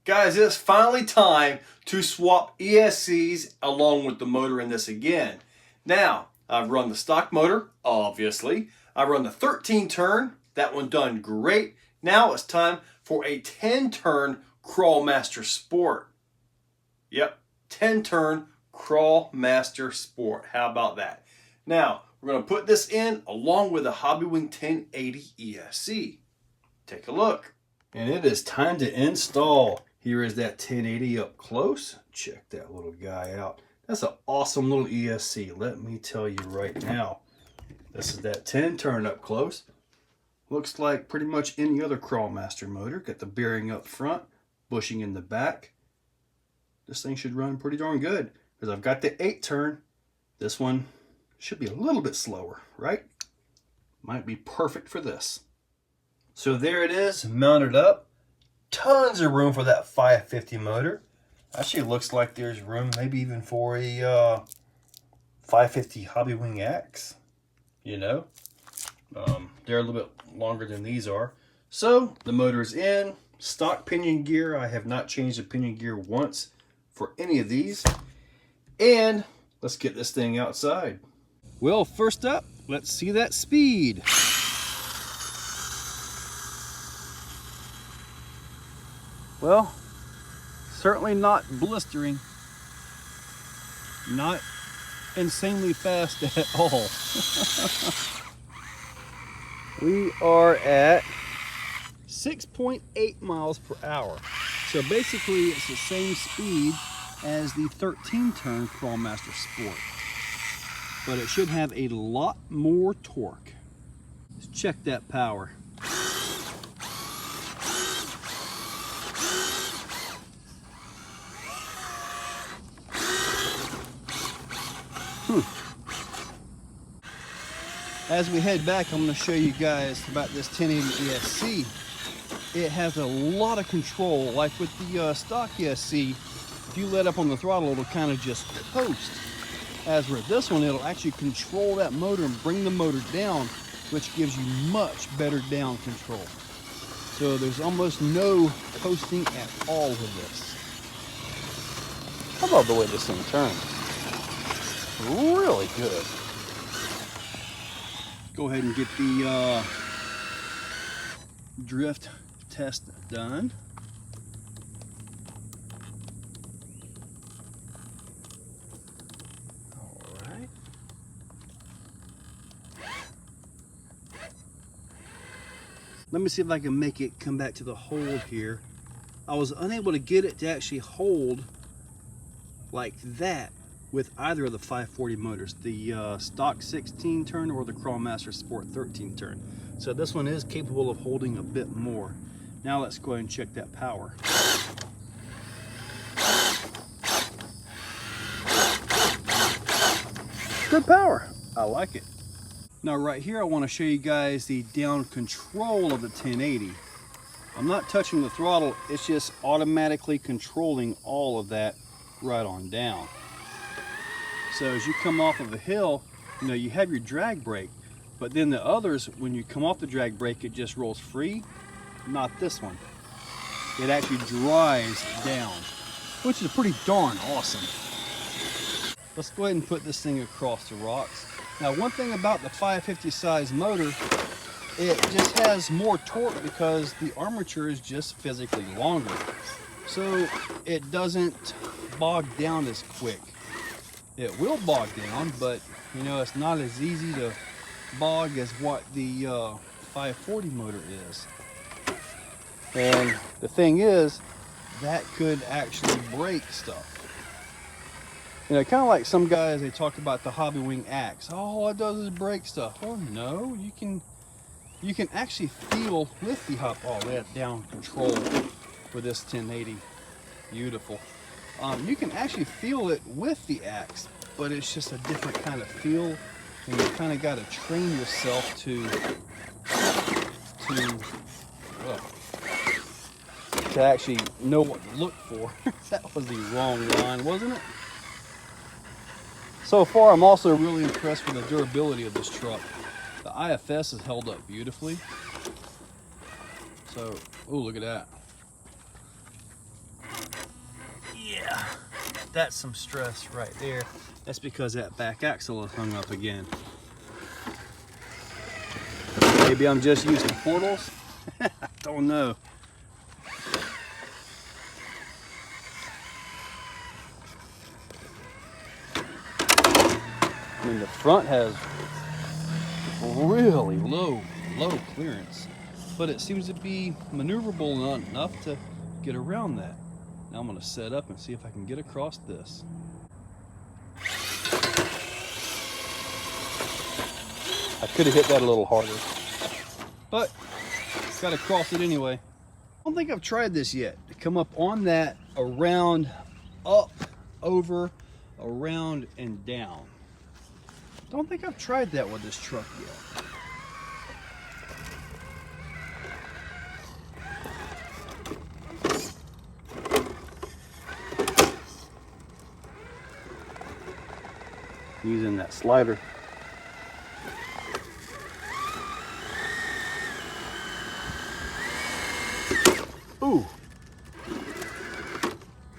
Guys, it's finally time to swap ESCs along with the motor in this again. Now, I've run the stock motor, obviously. I run the 13 turn, that one done great. Now it's time for a 10 turn Crawlmaster Sport. Yep, 10 turn Crawlmaster Sport. How about that? Now, we're going to put this in along with a Hobbywing 1080 ESC. Take a look. And it is time to install. Here is that 1080 up close. Check that little guy out. That's an awesome little ESC. Let me tell you right now. This is that 10 turn up close. Looks like pretty much any other Crawlmaster motor. Got the bearing up front, bushing in the back. This thing should run pretty darn good because I've got the 8 turn. This one should be a little bit slower, right? Might be perfect for this. So there it is, mounted up. Tons of room for that 550 motor. Actually, it looks like there's room maybe even for a 550 Hobbywing X. You know, they're a little bit longer than these are. So the motor is in. Stock pinion gear. I have not changed the pinion gear once for any of these. And let's get this thing outside. Well, first up, let's see that speed. Well, certainly not blistering, not insanely fast at all. We are at 6.8 miles per hour. So basically it's the same speed as the 13 turn Crawlmaster Sport, but it should have a lot more torque. Let's check that power. As we head back, I'm going to show you guys about this 1080 ESC. It has a lot of control. Like with the stock ESC, if you let up on the throttle, it'll kind of just coast. As with this one, it'll actually control that motor and bring the motor down, which gives you much better down control. So there's almost no coasting at all with this. How about the way this thing turns? Really good. Go ahead and get the drift test done. All right. Let me see if I can make it come back to the hold here. I was unable to get it to actually hold like that with either of the 540 motors, the stock 16 turn or the Crawlmaster Sport 13 turn. So this one is capable of holding a bit more. Now let's go ahead and check that power. Good power, I like it. Now right here I want to show you guys the down control of the 1080. I'm not touching the throttle, it's just automatically controlling all of that right on down. So as you come off of a hill, you know, you have your drag brake, but then the others, when you come off the drag brake, it just rolls free. Not this one. It actually drives down, which is pretty darn awesome. Let's go ahead and put this thing across the rocks. Now, one thing about the 550 size motor, it just has more torque because the armature is just physically longer. So it doesn't bog down as quick. It will bog down, but you know, it's not as easy to bog as what the 540 motor is. And the thing is, that could actually break stuff. You know, kind of like some guys, they talk about the Hobbywing Axe. Oh, all it does is break stuff. Well, no, you can actually feel with the that down control for this 1080. Beautiful. You can actually feel it with the Axe, but it's just a different kind of feel, and you kind of got to train yourself to actually know what to look for. That was the wrong line, wasn't it? So far, I'm also really impressed with the durability of this truck. The IFS has held up beautifully. So, oh, look at that. That's some stress right there. That's because that back axle is hung up again. Maybe I'm just used to portals. I don't know. I mean, the front has really low clearance, but it seems to be maneuverable enough to get around that. Now I'm going to set up and see if I can get across this. I could have hit that a little harder, but got to cross it anyway. I don't think I've tried this yet, to come up on that, around, up, over, around, and down. Don't think I've tried that with this truck yet. Using that slider. Ooh.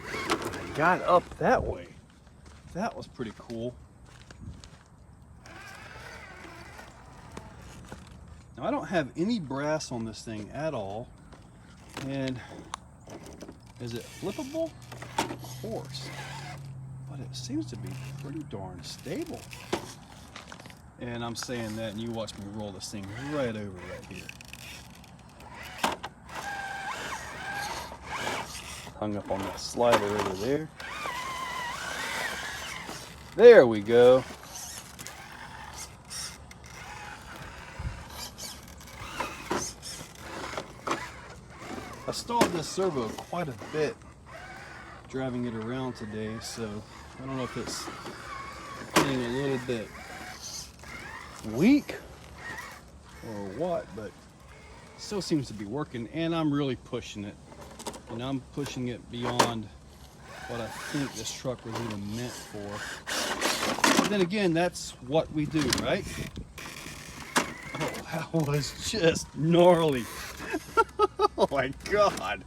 I got up that way. That was pretty cool. Now I don't have any brass on this thing at all. And is it flippable? Of course. But it seems to be pretty darn stable. And I'm saying that, and you watch me roll this thing right over right here. Hung up on that slider over there. There we go. I stalled this servo quite a bit driving it around today, so I don't know if it's getting a little bit weak or what, but it still seems to be working, and I'm really pushing it. And I'm pushing it beyond what I think this truck was even meant for. But then again, that's what we do, right? Oh, that was just gnarly. Oh my God.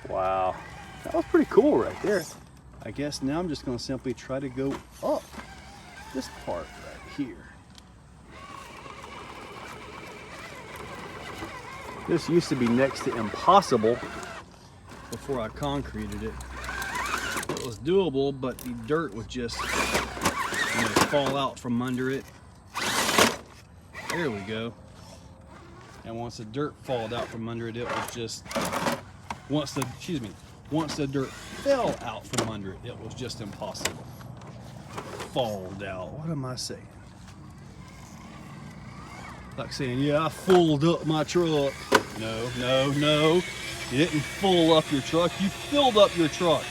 Wow, that was pretty cool right there. I guess now I'm just going to simply try to go up this part right here. This used to be next to impossible before I concreted it. It was doable, but the dirt would just fall out from under it. There we go. And once the dirt falled out from under it, it was just, once the dirt fell out from under it, it was just impossible. Falled out. What am I saying? Like saying, yeah, I fooled up my truck. No, no, no. You didn't fool up your truck. You filled up your truck.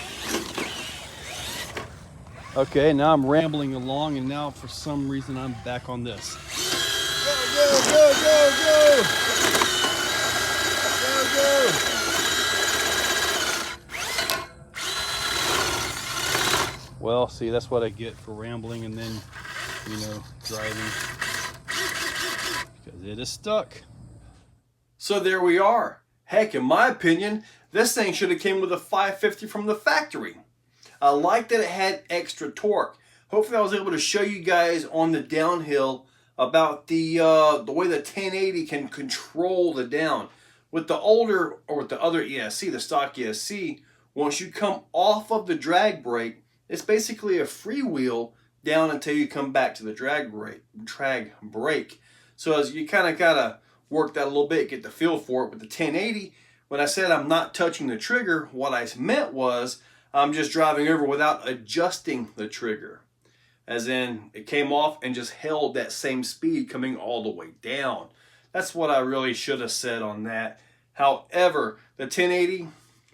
Okay, now I'm rambling along, and now for some reason I'm back on this. Go, go, go, go, go! Go, go! Well, see, that's what I get for rambling and then, driving. Because it is stuck. So there we are. Heck, in my opinion, this thing should have came with a 550 from the factory. I like that it had extra torque. Hopefully I was able to show you guys on the downhill about the way the 1080 can control the down. With the older, or with the other ESC, the stock ESC, once you come off of the drag brake, it's basically a freewheel down until you come back to the drag brake. So as you kind of gotta work that a little bit, get the feel for it. With the 1080, when I said I'm not touching the trigger, what I meant was I'm just driving over without adjusting the trigger. As in, it came off and just held that same speed coming all the way down. That's what I really should have said on that. However, the 1080,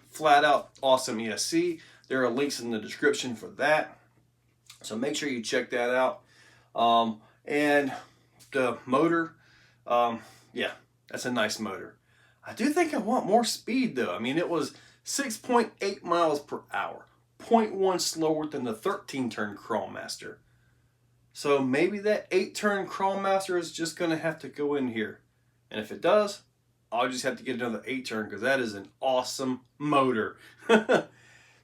flat out awesome ESC. There are links in the description for that. So make sure you check that out. And the motor, yeah, that's a nice motor. I do think I want more speed though. I mean, it was 6.8 miles per hour, 0.1 slower than the 13-turn Crawlmaster. So maybe that 8-turn Crawlmaster is just going to have to go in here. And if it does, I'll just have to get another 8-turn because that is an awesome motor.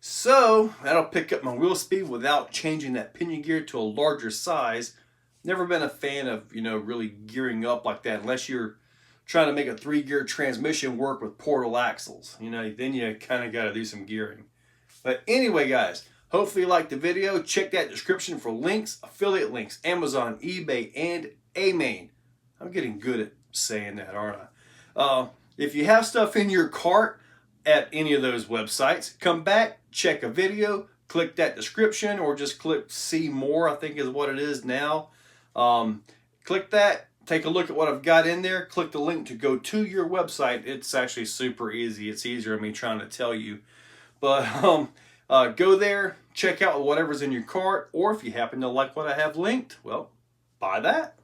So that'll pick up my wheel speed without changing that pinion gear to a larger size. Never been a fan of, really gearing up like that unless you're trying to make a 3-gear transmission work with portal axles. Then you kind of got to do some gearing. But anyway, guys, hopefully you liked the video. Check that description for links, affiliate links, Amazon, eBay, and AMain. I'm getting good at saying that, aren't I? If you have stuff in your cart at any of those websites, come back, check a video, click that description, or just click see more, I think is what it is now. Click that, take a look at what I've got in there, click the link to go to your website. It's actually super easy. It's easier than me trying to tell you. But go there, check out whatever's in your cart, or if you happen to like what I have linked, well, buy that.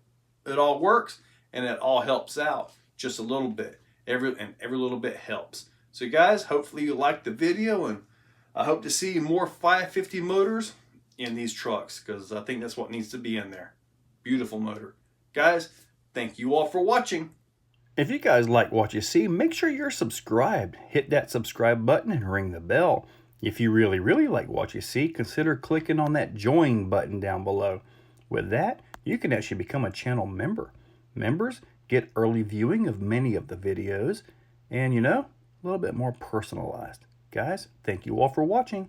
It all works, and it all helps out just a little bit. Every little bit helps. So guys, hopefully you liked the video, and I hope to see more 550 motors in these trucks because I think that's what needs to be in there. Beautiful motor. Guys, thank you all for watching. If you guys like what you see, make sure you're subscribed. Hit that subscribe button and ring the bell. If you really, really like what you see, consider clicking on that join button down below. With that, you can actually become a channel member. Members get early viewing of many of the videos and, a little bit more personalized. Guys, thank you all for watching.